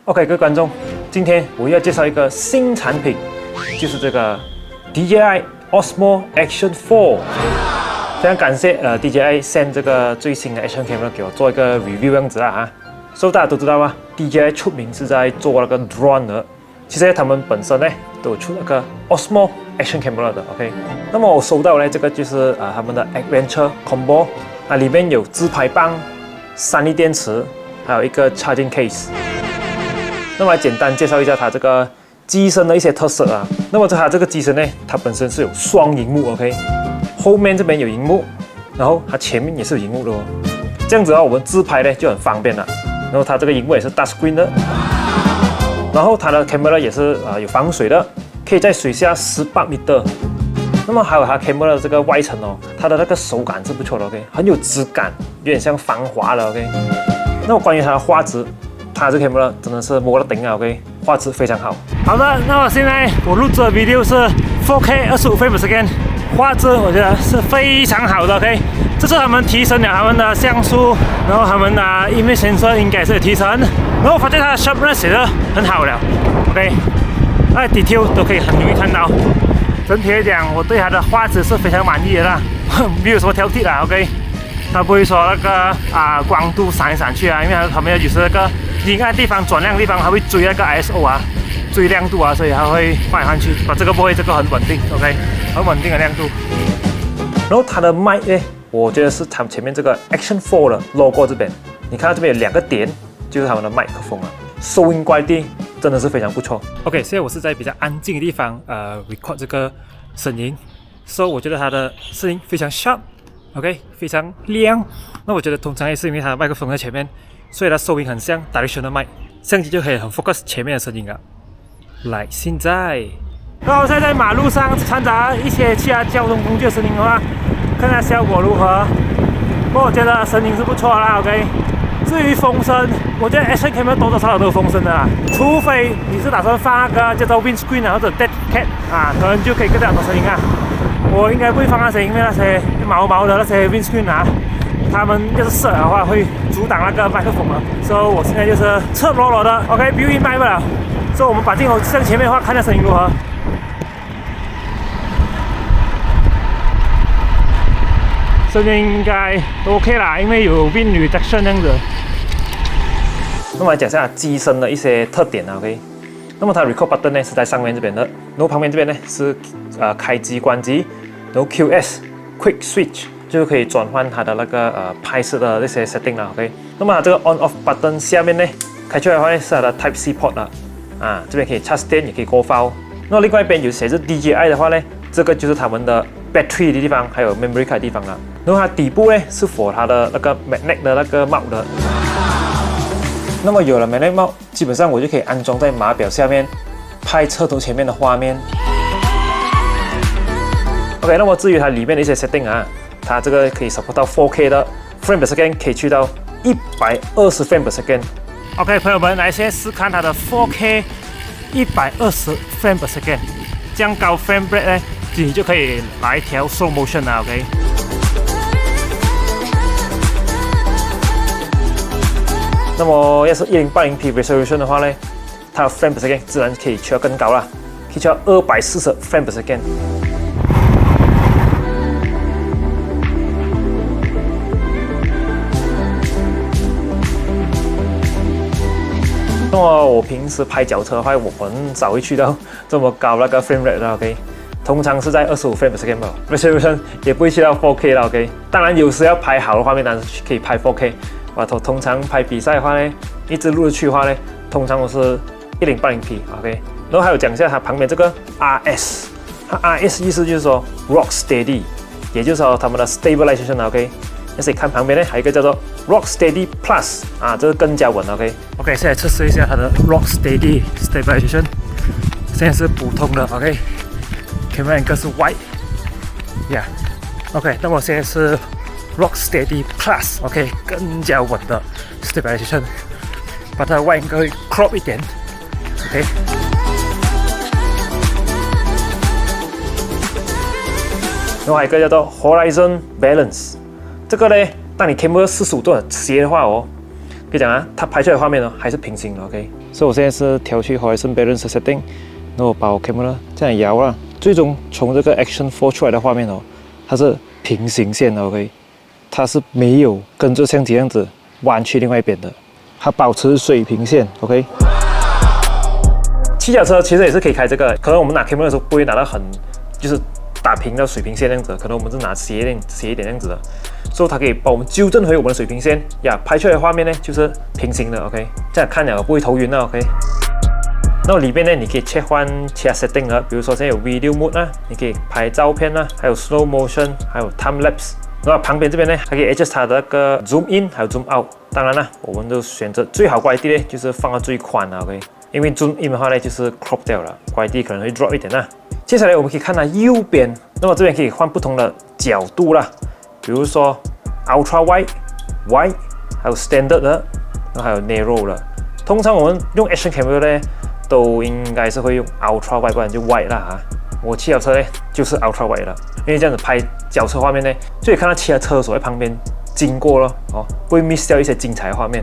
OK， 各位观众，今天我要介绍一个新产品，就是这个 DJI Osmo Action 4。非常感谢DJI send 这个最新的 Action Camera 给我做一个 review 样子啦啊。所以大家都知道啊 ，DJI 出名是在做那个 drone 的。其实他们本身呢都有出那个 Osmo Action Camera 的 ，OK。那么我收到呢这个就是他们的 Adventure Combo， 里面有自拍棒、3粒电池，还有一个 charging case。那么来简单介绍一下它这个机身的一些特色啊。那么它这个机身呢，它本身是有双萤幕 ，OK， 后面这边有萤幕，然后它前面也是有萤幕的哦。这样子啊，我们自拍呢就很方便了。然后它这个萤幕也是 touch screen 的，然后它的 camera 也是有防水的，可以在水下18米。那么还有它 camera 的这个外层哦，它的那个手感是不错的 ，OK， 很有质感，有点像防滑的 ，OK。那么关于它的画质，它这个 camera 真的是摸到顶啊 ，OK， 画质非常好。好的，那么现在我录制的 video 是 4K 25 frames per second， 画质我觉得是非常好的 ，OK。这次他们提升了他们的像素，然后他们的 image sensor 应该是有提升，然后发现它的 sharpness 也是很好了 ，OK， 那 detail 都可以很容易看到。整体来讲，我对它的画质是非常满意的啦，没有什么挑剔啦 ，OK。它不会说那个光度闪来闪去啊，因为它旁边有时那个阴暗地方、转亮的地方，它会追那个 ISO 啊，追亮度啊，所以它会换来换去。这个不会，这个很稳定 ，OK， 很稳定的亮度。然后它的麦呢，我觉得是他们前面这个 Action 4的 logo 这边，你看到这边有2个点，就是他们的麦克风啊，收音quality真的是非常不错。OK， 现在我是在比较安静的地方record 这个声音，所以我觉得它的声音非常 sharp。OK， 非常亮。那我觉得通常也是因为它的麦克风在前面，所以它收音很像 directional mic， 相机就可以很 focus 前面的声音啊。来，现在，那我现在在马路上掺杂一些其他交通工具的声音的话，看看效果如何。不过我觉得声音是不错啦 ，OK。至于风声，我觉得 Action Camera 多多少少都有风声的啦，除非你是打算放那个叫做 windscreen 或者 dead cat 可能就可以更加多声音啊。我应该不会放那些，因为那些毛毛的那些 windscreen 他们要是射的话会阻挡那个麦克风了，所以我现在就是赤裸裸的 OK built-in mic 了，所以我们把镜头向前面的话，看下声音如何。声音应该都 OK 啦，因为有 wind reduction 这样子。那么来讲一下机身的一些特点啊 ，OK。那么它 record button 呢是在上面这边的，然后旁边这边呢是开机关机，然后 QS Quick Switch 就可以转换它的那个拍摄的那些 setting 啦 ，OK。那么它这个 On Off button 下面呢开出来的话呢是它的 Type C port 啦，这边可以插电也可以过file。那另外一边有写着 DJI 的话呢，这个就是他们的 battery 的地方，还有 memory card 的地方啦。然后它底部呢是 for 它的那个 magnet 的那个帽的。那么有了 magnet 帽，基本上我就可以安装在码表下面，拍车头前面的画面。OK， 那么至于它里面的一些 setting 它这个可以 support 到 4K 的 frame per second， 可以去到120 frame per second。OK， 朋友们，来先试看它的 4K 120 frame per second， 这样高 frame rate 呢，你就可以来调 slow motion 啦 ，OK。那么要是1080p resolution 的话呢，它的 frame per second 自然可以去到更高啦，可以去到240 frame per second。那么我平时拍脚车的话，我很少会去到这么高那个 frame rate 的 ，OK。通常是在25 frame per second resolution， 也不会去到 4K 了 ，OK。当然有时要拍好的画面，当然是可以拍 4K。通常拍比赛的话呢，一直录去的话呢，通常都是1080p，OK。然后还有讲一下它旁边这个 RS， 它 RS 意思就是说 Rock Steady， 也就是说他们的 stabilization，OK。而且看旁边呢，还有一个叫做 Rock Steady Plus， 这个更加稳 ，OK。OK， 现在测试一下它的 Rock Steady stabilization， 现在是普通的 ，OK。Camera angle 是 wide，OK。那么现在是Rock Steady Plus，OK， 更加稳的 stabilization， 把它的外angle crop 一点 ，OK。然后还有一个叫做 Horizon Balance， 这个呢，当你 camera 45度很斜的话可以讲啊，它拍出来的画面呢还是平行的 ，OK。所以我现在是调去 Horizon Balance Setting， 然后把我 camera 这样摇了，最终从这个 Action 4出来的画面哦，它是平行线的 ，OK。它是没有跟着相机这样子弯去另外一边的，它保持水平线 ，OK。骑脚车其实也是可以开这个，可能我们拿 camera 的时候不会拿到很就是打平到水平线这样子，可能我们是拿斜一点这样子的，所以它可以帮我们纠正回我们的水平线呀，拍出来的画面呢就是平行的 ，OK， 这样看了不会头晕的 ，OK。那里面呢，你可以切换其他 setting 的，比如说现在有 video mode 啊，你可以拍照片啊，还有 slow motion， 还有 time lapse。那旁边这边呢，还可以 adjust 它的那个 zoom in 还有 zoom out。当然了，我们都选择最好quality呢，就是放到最宽的 ，OK。因为 zoom in 的话呢，就是 crop 掉了，quality可能会 drop 一点啦。接下来我们可以看到右边，那么这边可以换不同的角度啦，比如说 ultra wide、wide， 还有 standard 的，然后还有 narrow 了。通常我们用 action camera 呢，都应该是会用 ultra wide， 不然就 wide 啦啊。我骑脚车呢就是 ultra wide 了，因为这样子拍脚车画面呢，就可以看到其他车手在旁边经过咯，哦，不会 miss 掉一些精彩的画面。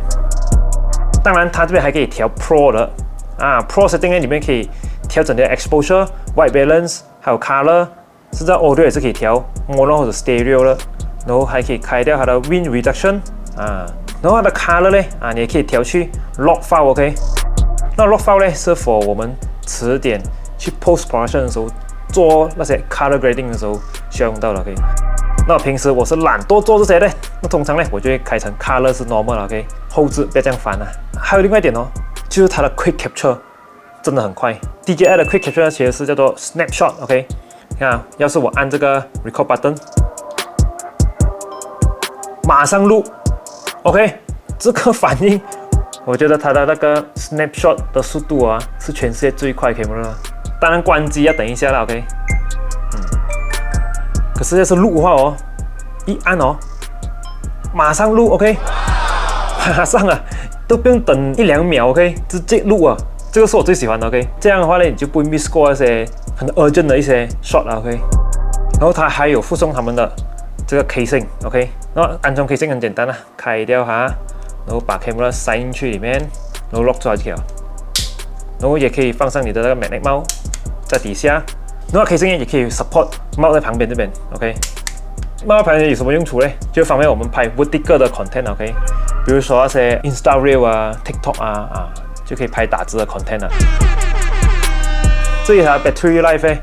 当然，它这边还可以调 Pro 的啊 ，Pro setting 呢里面可以调整的 exposure、white balance， 还有 color， 甚至 audio 也是可以调 mono 或者 stereo 的，然后还可以开掉它的 wind reduction 啊，然后它的 color 呢啊，你也可以调去 log file，OK， 那 log file 呢是 for 我们迟点去 post production 的时候做那些 color grading 的时候需要用到的 ，OK。那平时我是懒惰做这些的，那通常呢我就会开成 color 是 normal 了 ，OK， 后置不要这样烦啊。还有另外一点哦，就是它的 quick capture 真的很快。DJI 的 quick capture 其实是叫做 snapshot，OK。你看，要是我按这个 record button， 马上录 ，OK， 这个反应，我觉得它的那个 snapshot 的速度啊是全世界最快 camera 了。当然关机要等一下了 ，OK。可是要是录的话哦，一按哦，马上录 ，OK， 马上啊，都不用等1-2秒 ，OK， 直接录啊，这个是我最喜欢的 ，OK。这样的话呢，你就不会 miss 过那些很 urgent 的一些 shot 了 ，OK。然后它还有附送他们的这个 casing，OK。那安装 casing 很简单啊，开掉它，然后把 camera 塞进去里面，然后 lock 出来就可以了。然后也可以放上你的那个 magnet mount 在底下。那 casing 也可以 support 帽在旁边这边 ，OK。帽在旁边有什么用处呢？就方便我们拍 vertical 的 content，OK。比如说那些 Insta Reel 啊、TikTok 啊，就可以拍打字的 content 啊。至于它 battery life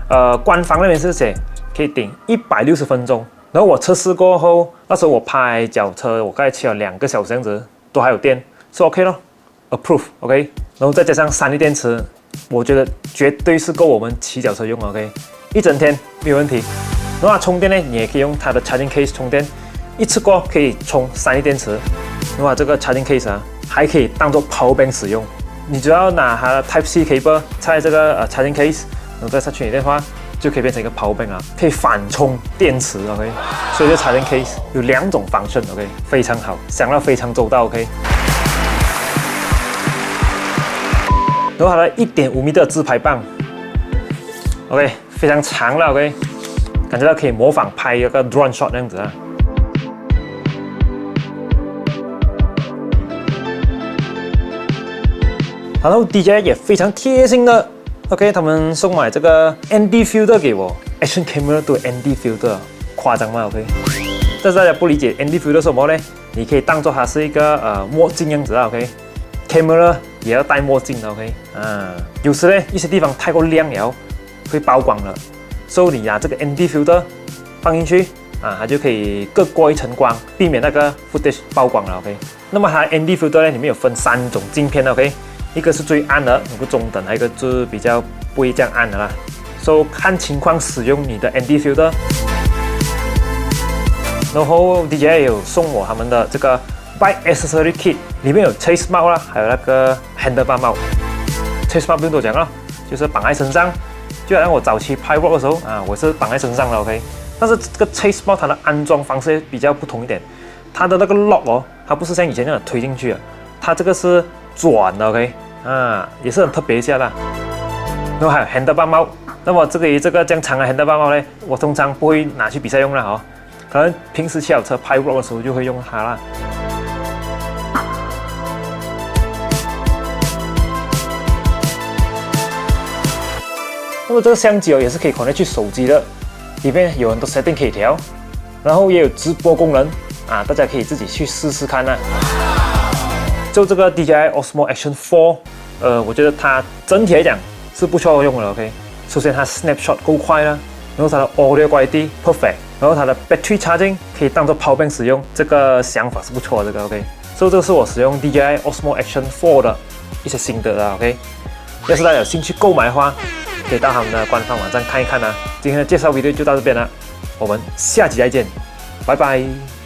呢，官方那边是写可以顶160分钟。然后我测试过后，那时候我拍脚车，我大概骑了2个小时这样子，都还有电，是 OK 咯 ，approve，OK。然后再加上3粒电池。我觉得绝对是够我们骑脚车用 ，OK， 一整天没有问题。然后充电呢，你也可以用它的 charging case 充电，一次过可以充3粒电池。然后这个 charging case 啊，还可以当做 power bank 使用。你只要拿它的 Type C cable 插在这个charging case， 然后再插去你电话，就可以变成一个 power bank 啊，可以反充电池 ，OK。所以这 charging case 有2种function，OK， 非常好，想到非常周到 ，OK。然后它的1.5米的自拍棒 ，OK， 非常长了 ，OK， 感觉到可以模仿拍一个 drone shot 那样子啊。然后 DJI 也非常贴心的 ，OK， 他们送买这个 ND filter 给我 ，Action camera 都有 ND filter， 夸张吗 ？OK， 但是大家不理解 ND filter 是什么呢？你可以当做它是一个墨镜样子啊 ，OK。camera 也要戴墨镜的 ，OK， 有时呢一些地方太过亮了，会曝光了，所以你拿这个 ND filter 放进去它就可以隔过一层光，避免那个 footage 曝光了 ，OK。那么它 ND filter 呢里面有分3种镜片 ，OK， 一个是最暗的，一个中等，还有一个就是比较不会这样暗的啦，所以看情况使用你的 ND filter。然后 DJI 有送我他们的这个Bike Accessory Kit， 里面有 Chase Mount 啦，还有那个 Handlebar Mount。Chase Mount 不用多讲了，就是绑在身上，就好像我早期拍 vlog 的时候我是绑在身上的 ，OK。但是这个 Chase Mount 它的安装方式比较不同一点，它的那个 lock 哦，它不是像以前那样推进去的，它这个是转的 ，OK， 也是很特别一下的。然后还有 Handlebar Mount， 那么这个这样长的 Handlebar Mount 呢，我通常不会拿去比赛用了可能平时骑脚车拍 vlog 的时候就会用它啦。那么这个相机也是可以 connect 去手机的，里面有很多 setting 可以调，然后也有直播功能啊，大家可以自己去试试看啊。就这个 DJI Osmo Action 4，我觉得它整体来讲是不错用的 ，OK。首先它 snapshot 够快啦，然后它的 audio quality perfect， 然后它的 battery charging 可以当做 power bank 使用，这个想法是不错的，这个 OK。所以这个是我使用 DJI Osmo Action 4的一些心得啦 ，OK。要是大家有兴趣购买的话，可以到他们的官方网站看一看啊。今天的介绍 video 就到这边了，我们下集再见，拜拜。